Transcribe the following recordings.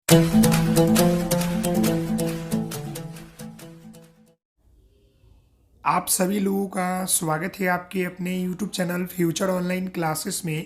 आप सभी लोगों का स्वागत है आपके अपने YouTube channel future online classes में।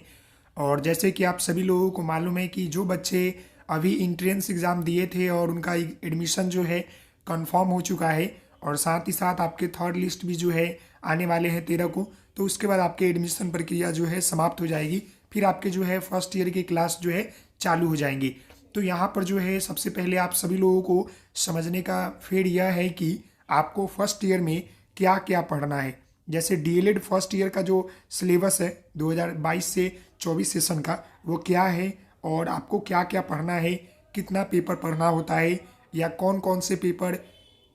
और जैसे कि आप सभी लोगों को मालूम है कि जो बच्चे अभी इंट्रेंस एग्ज़ाम दिए थे और उनका एडमिशन जो है कंफर्म हो चुका है, और साथ ही साथ आपके थर्ड लिस्ट भी जो है आने वाले हैं 13 को, तो उसके बाद आपके एडमिशन प्रक्रिया जो है समाप्त हो जाएगी। फिर आपके जो है फर्स्ट ईयर की क्लास जो है चालू हो जाएंगी। तो यहाँ पर जो है सबसे पहले आप सभी लोगों को समझने का फेर यह है कि आपको फर्स्ट ईयर में क्या क्या पढ़ना है। जैसे डीएलएड फर्स्ट ईयर का जो सिलेबस है 2022 से 24 सेशन का, वो क्या है और आपको क्या क्या पढ़ना है, कितना पेपर पढ़ना होता है, या कौन कौन से पेपर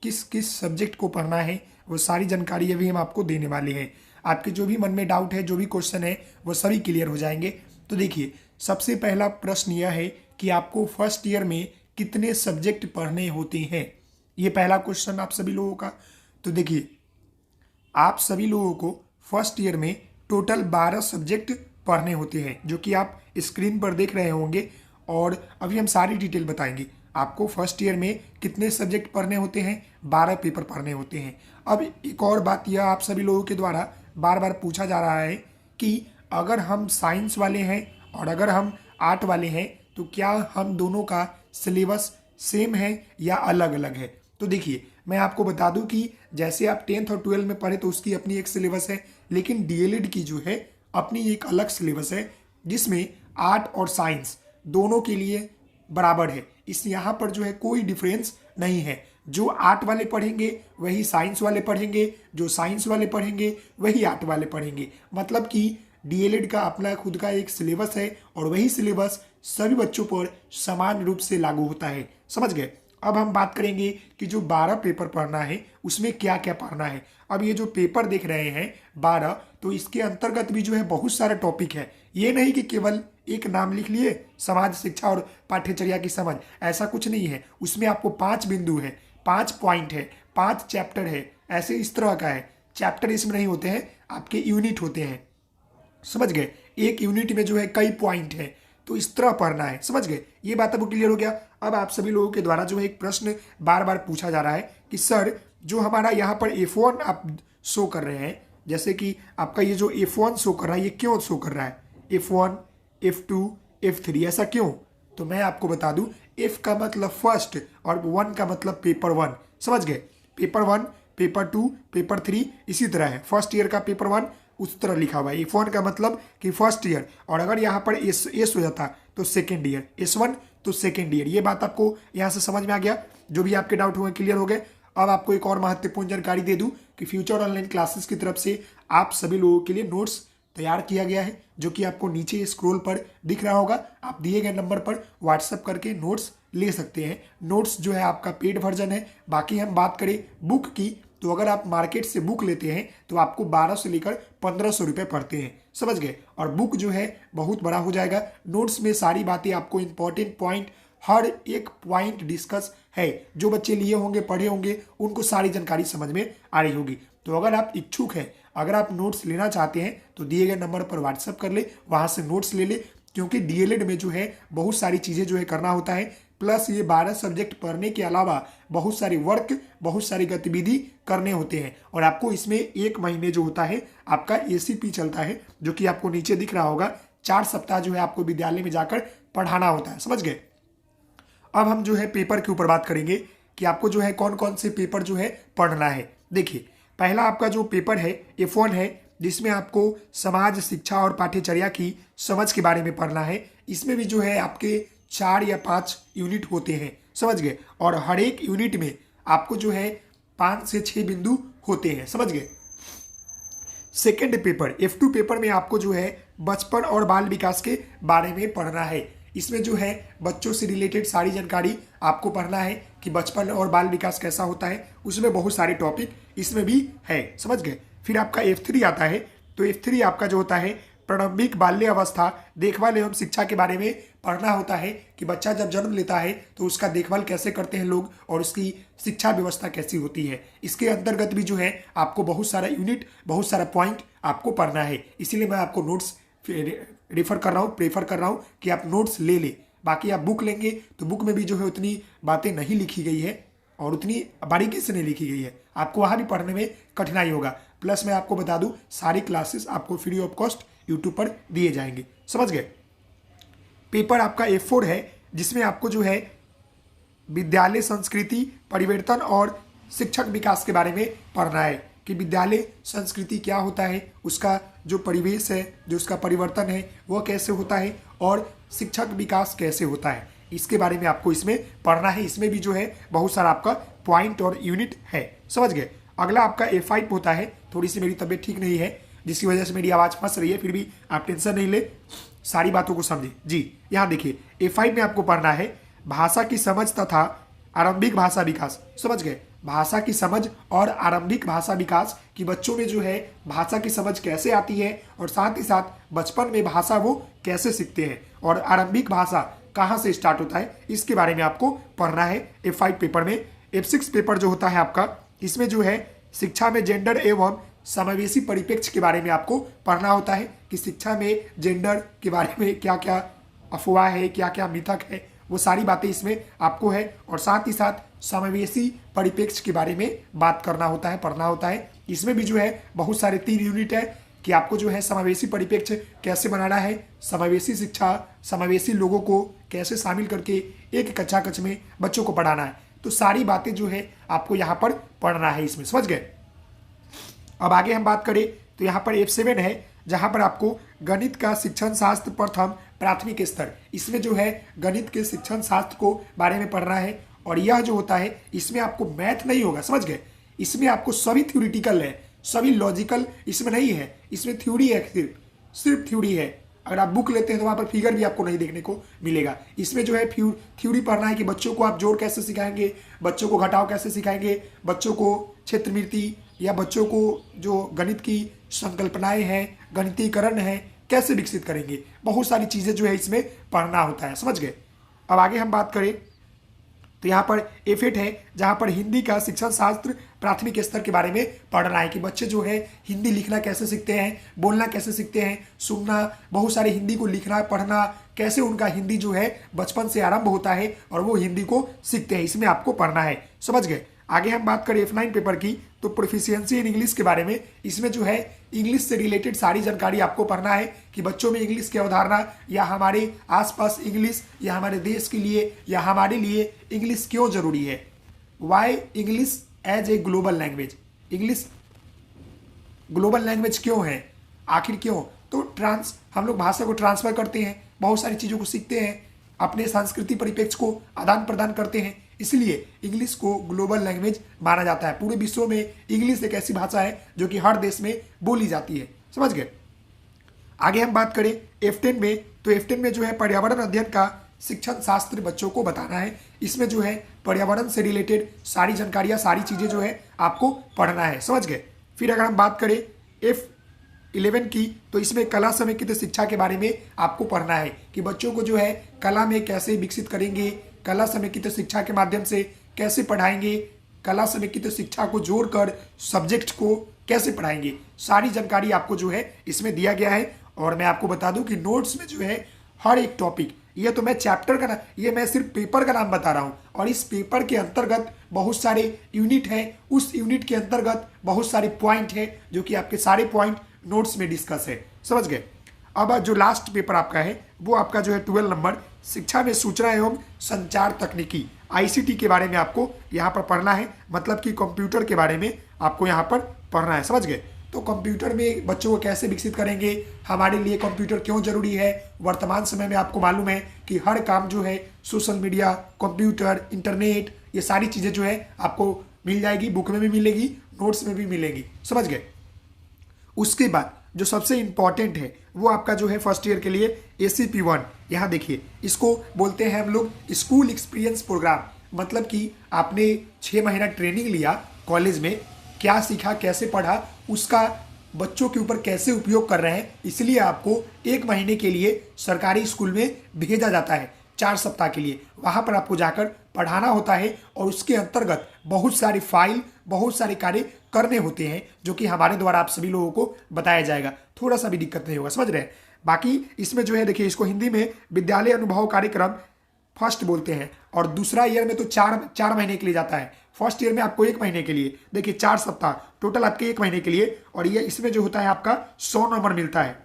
किस किस सब्जेक्ट को पढ़ना है, वो सारी जानकारी अभी हम आपको देने वाले हैं। आपके जो भी मन में डाउट है, जो भी क्वेश्चन है, वो सभी क्लियर हो जाएंगे। तो देखिए, सबसे पहला प्रश्न यह है कि आपको फर्स्ट ईयर में कितने सब्जेक्ट पढ़ने होते हैं। ये पहला क्वेश्चन आप सभी लोगों का। तो देखिए, आप सभी लोगों को फर्स्ट ईयर में टोटल 12 सब्जेक्ट पढ़ने होते हैं, जो कि आप स्क्रीन पर देख रहे होंगे। और अभी हम सारी डिटेल बताएंगे। आपको फर्स्ट ईयर में कितने सब्जेक्ट पढ़ने होते हैं, 12 पेपर पढ़ने होते हैं। अब एक और बात यह आप सभी लोगों के द्वारा बार बार पूछा जा रहा है कि अगर हम साइंस वाले हैं और अगर हम आर्ट वाले हैं, तो क्या हम दोनों का सिलेबस सेम है या अलग अलग है। तो देखिए, मैं आपको बता दूं कि जैसे आप 10th और 12 में पढ़े तो उसकी अपनी एक सिलेबस है, लेकिन डीएलएड की जो है अपनी एक अलग सिलेबस है, जिसमें आर्ट और साइंस दोनों के लिए बराबर है। इस यहाँ पर जो है कोई डिफरेंस नहीं है। जो आर्ट वाले पढ़ेंगे वही साइंस वाले पढ़ेंगे, जो साइंस वाले पढ़ेंगे वही आर्ट वाले पढ़ेंगे। मतलब कि डीएलएड का अपना खुद का एक सिलेबस है और वही सिलेबस सभी बच्चों पर समान रूप से लागू होता है। समझ गए। अब हम बात करेंगे कि जो 12 पेपर पढ़ना है उसमें क्या क्या पढ़ना है। अब ये जो पेपर देख रहे हैं 12, तो इसके अंतर्गत भी जो है बहुत सारे टॉपिक है। ये नहीं कि केवल एक नाम लिख लिए समाज शिक्षा और पाठ्यचर्या की समझ, ऐसा कुछ नहीं है। उसमें आपको 5 बिंदु है, 5 पॉइंट है, 5 चैप्टर है, ऐसे इस तरह का है। चैप्टर इसमें नहीं होते हैं, आपके यूनिट होते हैं। समझ गए। एक यूनिट में जो है कई पॉइंट है, तो इस तरह पढ़ना है। समझ गए। ये बात आपको क्लियर हो गया। अब आप सभी लोगों के द्वारा जो है एक प्रश्न बार बार पूछा जा रहा है कि सर, जो हमारा यहाँ पर F1 आप शो कर रहे हैं, जैसे कि आपका ये जो F1 शो कर रहा है, ये क्यों शो कर रहा है, F1, F2, F3, ऐसा क्यों। तो मैं आपको बता दूं, F का मतलब फर्स्ट और 1 का मतलब पेपर 1। समझ गए। पेपर 1, पेपर 2, पेपर 3 इसी तरह है। फर्स्ट ईयर का पेपर 1 उस तरह लिखा हुआ है। F1 का मतलब कि फर्स्ट ईयर, और अगर यहाँ पर एस हो जाता तो सेकेंड ईयर, S1 तो सेकेंड ईयर। ये बात आपको यहाँ से समझ में आ गया। जो भी आपके डाउट हुए क्लियर हो गए। अब आपको एक और महत्वपूर्ण जानकारी दे दूं कि फ्यूचर ऑनलाइन क्लासेस की तरफ से आप सभी लोगों के लिए नोट्स तैयार किया गया है, जो कि आपको नीचे स्क्रॉल पर दिख रहा होगा। आप दिए गए नंबर पर व्हाट्सएप करके नोट्स ले सकते हैं। नोट्स जो है आपका पेड वर्जन है। बाकी हम बात करें बुक की, तो अगर आप मार्केट से बुक लेते हैं तो आपको 1200 से लेकर 1500 रुपये पड़ते हैं। समझ गए। और बुक जो है बहुत बड़ा हो जाएगा। नोट्स में सारी बातें आपको इंपॉर्टेंट पॉइंट, हर एक पॉइंट डिस्कस है। जो बच्चे लिए होंगे, पढ़े होंगे, उनको सारी जानकारी समझ में आ रही होगी। तो अगर आप इच्छुक हैं, अगर आप नोट्स लेना चाहते हैं, तो दिए गए नंबर पर व्हाट्सएप कर ले, वहाँ से नोट्स ले ले। क्योंकि डीएलएड में जो है बहुत सारी चीज़ें जो है करना होता है। प्लस ये 12 सब्जेक्ट पढ़ने के अलावा बहुत सारी वर्क, बहुत सारी गतिविधि करने होते हैं। और आपको इसमें एक महीने जो होता है आपका एसीपी चलता है, जो कि आपको नीचे दिख रहा होगा। 4 सप्ताह जो है आपको विद्यालय में जाकर पढ़ाना होता है। समझ गए। अब हम जो है पेपर के ऊपर बात करेंगे कि आपको जो है कौन कौन से पेपर जो है पढ़ना है। देखिए, पहला आपका जो पेपर है F1 है, जिसमें आपको समाज शिक्षा और पाठ्यचर्या की समझ के बारे में पढ़ना है। इसमें भी जो है आपके 4 या 5 यूनिट होते हैं। समझ गए। और हर एक यूनिट में आपको जो है 5 से 6 बिंदु होते हैं। समझ गए। सेकेंड पेपर F2 पेपर में आपको जो है बचपन और बाल विकास के बारे में पढ़ना है। इसमें जो है बच्चों से रिलेटेड सारी जानकारी आपको पढ़ना है कि बचपन और बाल विकास कैसा होता है। उसमें बहुत सारे टॉपिक इसमें भी है। समझ गए। फिर आपका F3 आता है। तो F3 आपका जो होता है प्रारंभिक बाल्य अवस्था देखभाल एवं शिक्षा के बारे में पढ़ना होता है कि बच्चा जब जन्म लेता है तो उसका देखभाल कैसे करते हैं लोग और उसकी शिक्षा व्यवस्था कैसी होती है। इसके अंतर्गत भी जो है आपको बहुत सारा यूनिट, बहुत सारा पॉइंट आपको पढ़ना है। इसीलिए मैं आपको नोट्स रेफर कर रहा हूँ, प्रेफर कर रहा हूँ कि आप नोट्स ले लें। बाकी आप बुक लेंगे तो बुक में भी जो है उतनी बातें नहीं लिखी गई है और उतनी बारीकी से नहीं लिखी गई है, आपको वहाँ भी पढ़ने में कठिनाई होगा। प्लस मैं आपको बता दूं सारी क्लासेस आपको फ्री ऑफ कॉस्ट यूट्यूब पर दिए जाएंगे, समझ गए। पेपर आपका A4 है जिसमें आपको जो है विद्यालय संस्कृति परिवर्तन और शिक्षक विकास के बारे में पढ़ना है कि विद्यालय संस्कृति क्या होता है, उसका जो परिवेश है, जो उसका परिवर्तन है वह कैसे होता है और शिक्षक विकास कैसे होता है, इसके बारे में आपको इसमें पढ़ना है। इसमें भी जो है बहुत सारा आपका पॉइंट और यूनिट है, समझ गए। अगला आपका A5 होता है। थोड़ी सी मेरी तबीयत ठीक नहीं है जिसकी वजह से मेरी आवाज़ फंस रही है, फिर भी आप टेंशन नहीं ले, सारी बातों को समझे जी। यहाँ देखिए A5 में आपको पढ़ना है भाषा की समझ तथा आरंभिक भाषा विकास, समझ गए। भाषा की समझ और आरंभिक भाषा विकास कि बच्चों में जो है भाषा की समझ कैसे आती है और साथ ही साथ बचपन में भाषा वो कैसे सीखते हैं और आरंभिक भाषा कहाँ से स्टार्ट होता है, इसके बारे में आपको पढ़ना है A5 पेपर में। F6 पेपर जो होता है आपका, इसमें जो है शिक्षा में जेंडर एवं समावेशी परिप्रेक्ष्य के बारे में आपको पढ़ना होता है कि शिक्षा में जेंडर के बारे में क्या क्या अफवाह है, क्या क्या मिथक है, वो सारी बातें इसमें आपको है और साथ ही साथ समावेशी परिप्रेक्ष्य के बारे में बात करना होता है, पढ़ना होता है। इसमें भी जो है बहुत सारे 3 यूनिट है कि आपको जो है समावेशी परिप्रेक्ष्य कैसे बनाना है, समावेशी शिक्षा, समावेशी लोगों को कैसे शामिल करके एक कक्षा कक्ष में बच्चों को पढ़ाना है, तो सारी बातें जो है आपको यहाँ पर पढ़ना है इसमें, समझ गए। अब आगे हम बात करें तो यहाँ पर F7 है जहाँ पर आपको गणित का शिक्षण शास्त्र प्रथम प्राथमिक स्तर, इसमें जो है गणित के शिक्षण शास्त्र को बारे में पढ़ना है और यह जो होता है इसमें आपको मैथ नहीं होगा, समझ गए। इसमें आपको सभी थ्योरेटिकल है, सभी लॉजिकल इसमें नहीं है, इसमें थ्योरी है, सिर्फ थ्योरी है। अगर आप बुक लेते हैं तो वहाँ पर फिगर भी आपको नहीं देखने को मिलेगा। इसमें जो है थ्योरी पढ़ना है कि बच्चों को आप जोड़ कैसे सिखाएंगे, बच्चों को घटाव कैसे सिखाएंगे, बच्चों को क्षेत्रमिति या बच्चों को जो गणित की संकल्पनाएं हैं, गणितीकरण है, कैसे विकसित करेंगे, बहुत सारी चीज़ें जो है इसमें पढ़ना होता है, समझ गए। अब आगे हम बात करें तो यहाँ पर F8 है जहाँ पर हिंदी का शिक्षण शास्त्र प्राथमिक स्तर के बारे में पढ़ना है कि बच्चे जो है हिंदी लिखना कैसे सीखते हैं, बोलना कैसे सीखते हैं, सुनना, बहुत सारे हिंदी को लिखना पढ़ना, कैसे उनका हिंदी जो है बचपन से आरंभ होता है और वो हिंदी को सीखते हैं, इसमें आपको पढ़ना है, समझ गए। आगे हम बात करें F9 पेपर की तो प्रोफिशिएंसी इन इंग्लिश के बारे में, इसमें जो है इंग्लिश से रिलेटेड सारी जानकारी आपको पढ़ना है कि बच्चों में इंग्लिश की अवधारणा या हमारे आसपास इंग्लिश या हमारे देश के लिए या हमारे लिए इंग्लिश क्यों जरूरी है, why English as a global language, English global language क्यों है, आखिर क्यों। तो हम लोग भाषा को ट्रांसफर करते हैं, बहुत सारी चीज़ों को सीखते हैं, अपने सांस्कृतिक परिप्रेक्ष्य को आदान प्रदान करते हैं, इसलिए इंग्लिश को ग्लोबल लैंग्वेज माना जाता है। पूरे विश्व में इंग्लिश एक ऐसी भाषा है जो कि हर देश में बोली जाती है, समझ गए। आगे हम बात करें F10 में तो F10 में जो है पर्यावरण अध्ययन का शिक्षण शास्त्र बच्चों को बताना है। इसमें जो है पर्यावरण से रिलेटेड सारी जानकारियाँ, सारी चीज़ें जो है आपको पढ़ना है, समझ गए। फिर अगर हम बात करें F11 की तो इसमें कला समेकित शिक्षा के बारे में आपको पढ़ना है कि बच्चों को जो है कला में कैसे विकसित करेंगे, कला समेकित शिक्षा के माध्यम से कैसे पढ़ाएंगे, कला समेकित शिक्षा को जोड़कर सब्जेक्ट को कैसे पढ़ाएंगे, सारी जानकारी आपको जो है इसमें दिया गया है। और मैं आपको बता दूं कि नोट्स में जो है हर एक टॉपिक, ये तो मैं चैप्टर का ना, ये मैं सिर्फ पेपर का नाम बता रहा हूँ और इस पेपर के अंतर्गत बहुत सारे यूनिट हैं, उस यूनिट के अंतर्गत बहुत सारे पॉइंट है जो कि आपके सारे पॉइंट नोट्स में डिस्कस है, समझ गए। अब जो लास्ट पेपर आपका है वो आपका जो है 12 नंबर शिक्षा में सूचना एवं संचार तकनीकी ICT के बारे में आपको यहाँ पर पढ़ना है, मतलब कि कंप्यूटर के बारे में आपको यहाँ पर पढ़ना है, समझ गए। तो कंप्यूटर में बच्चों को कैसे विकसित करेंगे, हमारे लिए कंप्यूटर क्यों जरूरी है। वर्तमान समय में आपको मालूम है कि हर काम जो है सोशल मीडिया, कंप्यूटर, इंटरनेट, ये सारी चीज़ें जो है आपको मिल जाएगी, बुक में भी मिलेगी, नोट्स में भी मिलेगी, समझ गए। उसके बाद जो सबसे इंपॉर्टेंट है वो आपका जो है फर्स्ट ईयर के लिए ACP1, यहाँ देखिए इसको बोलते हैं हम लोग स्कूल एक्सपीरियंस प्रोग्राम, मतलब कि आपने 6 महीना ट्रेनिंग लिया कॉलेज में, क्या सीखा, कैसे पढ़ा, उसका बच्चों के ऊपर कैसे उपयोग कर रहे हैं, इसलिए आपको 1 महीने के लिए सरकारी स्कूल में भेजा जाता है 4 सप्ताह के लिए। वहाँ पर आपको जाकर पढ़ाना होता है और उसके अंतर्गत बहुत सारी फाइल, बहुत सारे कार्य करने होते हैं जो कि हमारे द्वारा आप सभी लोगों को बताया जाएगा, थोड़ा सा भी दिक्कत नहीं होगा, समझ रहे हैं। बाकी इसमें जो है देखिए इसको हिंदी में विद्यालय अनुभव कार्यक्रम फर्स्ट बोलते हैं, और दूसरा ईयर में तो चार महीने के लिए जाता है। फर्स्ट ईयर में आपको 1 महीने के लिए, देखिए 4 सप्ताह टोटल आपके 1 महीने के लिए, और ये इसमें जो होता है आपका 100 नंबर मिलता है।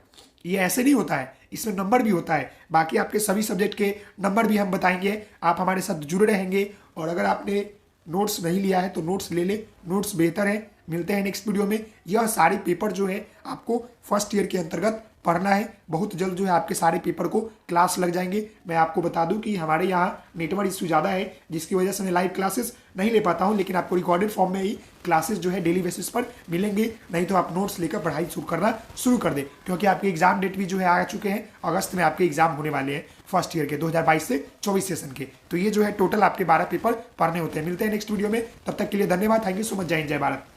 ये ऐसे नहीं होता है, इसमें नंबर भी होता है। बाकी आपके सभी सब्जेक्ट के नंबर भी हम बताएंगे, आप हमारे साथ जुड़े रहेंगे। और अगर आपने नोट्स नहीं लिया है तो नोट्स ले ले, नोट्स बेहतर है। मिलते हैं नेक्स्ट वीडियो में। यह सारे पेपर जो है आपको फर्स्ट ईयर के अंतर्गत पढ़ना है। बहुत जल्द जो है आपके सारे पेपर को क्लास लग जाएंगे। मैं आपको बता दूं कि हमारे यहाँ नेटवर्क इशू ज़्यादा है, जिसकी वजह से मैं लाइव क्लासेस नहीं ले पाता हूँ, लेकिन आपको रिकॉर्डेड फॉर्म में ही क्लासेस जो है डेली बेसिस पर मिलेंगे। नहीं तो आप नोट्स लेकर पढ़ाई शुरू कर दें, क्योंकि आपके एग्जाम डेट भी जो है आ चुके हैं। अगस्त में आपके एग्जाम होने वाले हैं फर्स्ट ईयर के 2022 से 24 सेशन के। तो ये जो है टोटल आपके 12 पेपर पढ़ने होते हैं। मिलते हैं नेक्स्ट वीडियो में, तब तक के लिए धन्यवाद। Thank you so much. जय हिंद, जय भारत।